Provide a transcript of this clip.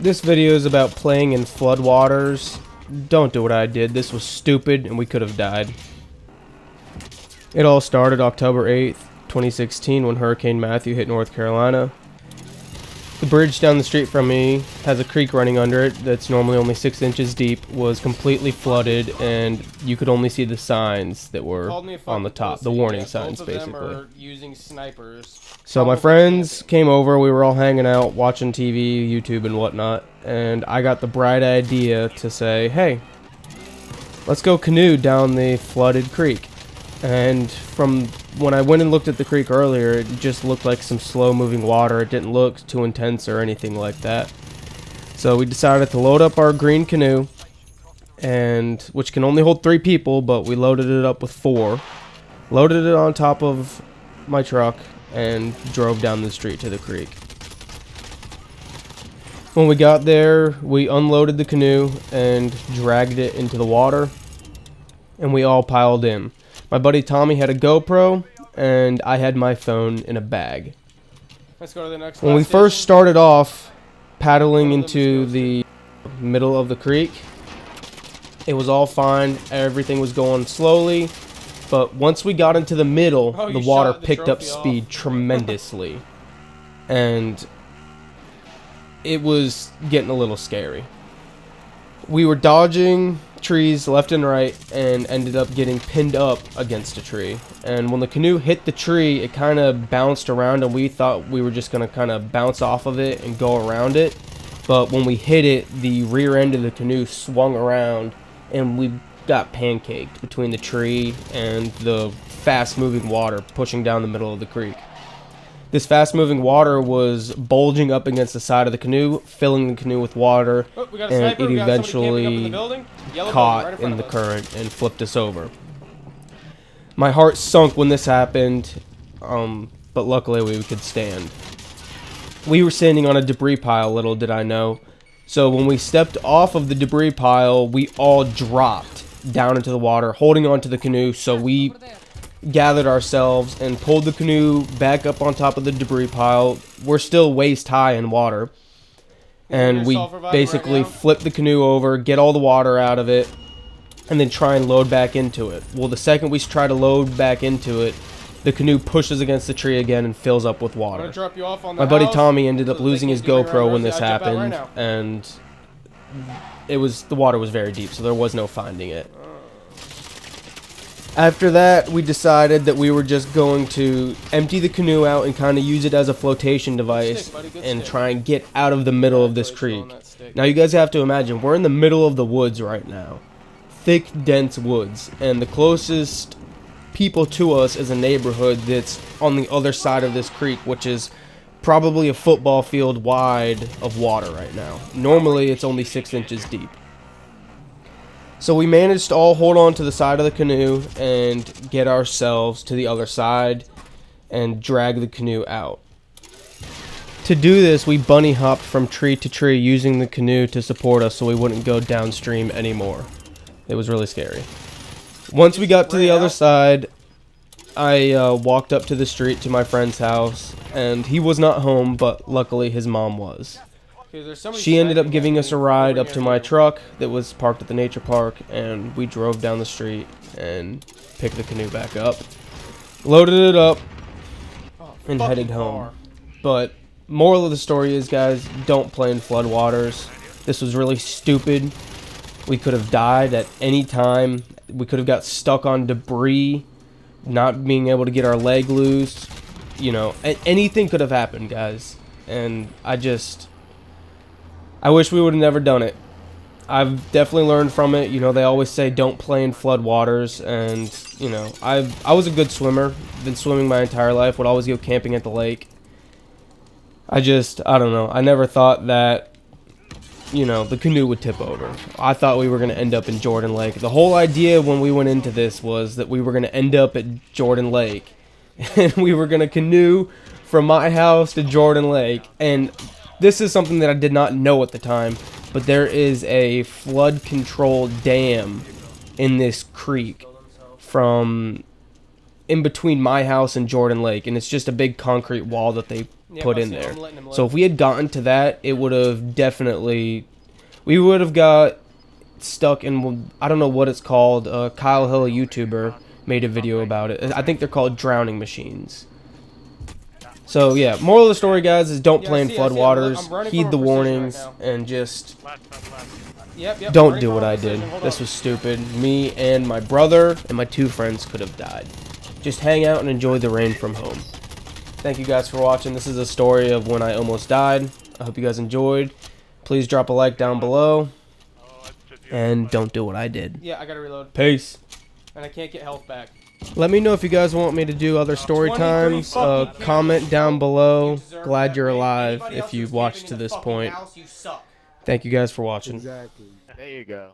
This video is about playing in floodwaters. Don't do what I did. This was stupid and we could have died. It all started October 8th, 2016 when Hurricane Matthew hit North Carolina. The bridge down the street from me has a creek running under it that's normally only 6 inches deep, was completely flooded, and you could only see the signs that were on the top, the warning signs basically. Using snipers. So my friends came over, we were all hanging out, watching TV, YouTube and whatnot, and I got the bright idea to say, hey, let's go canoe down the flooded creek. And from when I went and looked at the creek earlier, it just looked like some slow moving water. It didn't look too intense or anything like that. So we decided to load up our green canoe, and which can only hold 3 people, but we loaded it up with 4. Loaded it on top of my truck and drove down the street to the creek. When we got there, we unloaded the canoe and dragged it into the water, and we all piled in. My buddy Tommy had a GoPro, and I had my phone in a bag. Let's go to the next. When we first started off paddling into the middle of the creek, it was all fine. Everything was going slowly. But once we got into the middle, the water picked up speed tremendously. And it was getting a little scary. We were dodging trees left and right and ended up getting pinned up against a tree. And when the canoe hit the tree, it kind of bounced around, and we thought we were just going to kind of bounce off of it and go around it. But when we hit it, the rear end of the canoe swung around, and we got pancaked between the tree and the fast moving water pushing down the middle of the creek. This fast moving water was bulging up against the side of the canoe, filling the canoe with water, and it eventually caught in the current and flipped us over. My heart sunk when this happened, but luckily we could stand. We were standing on a debris pile, little did I know. So when we stepped off of the debris pile, we all dropped down into the water, holding onto the canoe. So we gathered ourselves and pulled the canoe back up on top of the debris pile. We're still waist high in water, and we basically flip the canoe over, get all the water out of it, and then try and load back into it. Well, the second we try to load back into it, the canoe pushes against the tree again and fills up with water. My buddy Tommy ended up losing his GoPro when this happened, and the water was very deep, so there was no finding it. After that, we decided that we were just going to empty the canoe out and kind of use it as a flotation device and try and get out of the middle of this creek. Now you guys have to imagine, we're in the middle of the woods right now. Thick, dense woods. And the closest people to us is a neighborhood that's on the other side of this creek, which is probably a football field wide of water right now. Normally, it's only 6 inches deep. So we managed to all hold on to the side of the canoe and get ourselves to the other side and drag the canoe out. To do this, we bunny hopped from tree to tree using the canoe to support us so we wouldn't go downstream anymore. It was really scary. Once we got to the other side, I walked up to the street to my friend's house, and he was not home, but luckily his mom was. She ended up giving us a ride up to my truck that was parked at the nature park, and we drove down the street and picked the canoe back up, loaded it up, and headed home. But moral of the story is, guys, don't play in floodwaters. This was really stupid. We could have died at any time. We could have got stuck on debris, not being able to get our leg loose. You know, anything could have happened, guys. And I wish we would have never done it. I've definitely learned from it. You know, they always say don't play in floodwaters, and you know, I was a good swimmer. Been swimming my entire life. Would always go camping at the lake. I don't know. I never thought that, you know, the canoe would tip over. I thought we were going to end up in Jordan Lake. The whole idea when we went into this was that we were going to end up at Jordan Lake, and we were going to canoe from my house to Jordan Lake. And this is something that I did not know at the time, but there is a flood control dam in this creek from in between my house and Jordan Lake, and it's just a big concrete wall that they Yeah, put but in see, there. I'm letting him So live. if we had gotten to that, it would have definitely, we would have got stuck in, I don't know what it's called. Kyle Hill, a YouTuber, made a video about it. I think they're called drowning machines. So yeah, moral of the story, guys, is don't Yeah, play in I see, I'm floodwaters. running Heed from the a precision right warnings now. and just Yep, I'm don't running do from what a I did. precision. Hold This up. was stupid. Me and my brother and my 2 friends could have died. Just hang out and enjoy the rain from home. Thank you guys for watching. This is a story of when I almost died. I hope you guys enjoyed. Please drop a like down below. And don't do what I did. Yeah, I gotta reload. Peace. And I can't get health back. Let me know if you guys want me to do other story 23 times. fucking Comment kills. down below. You deserve Glad that you're rating. alive Anybody if else you've who's watched camping to in the this fucking point. house, you suck. Thank you guys for watching. Exactly. There you go.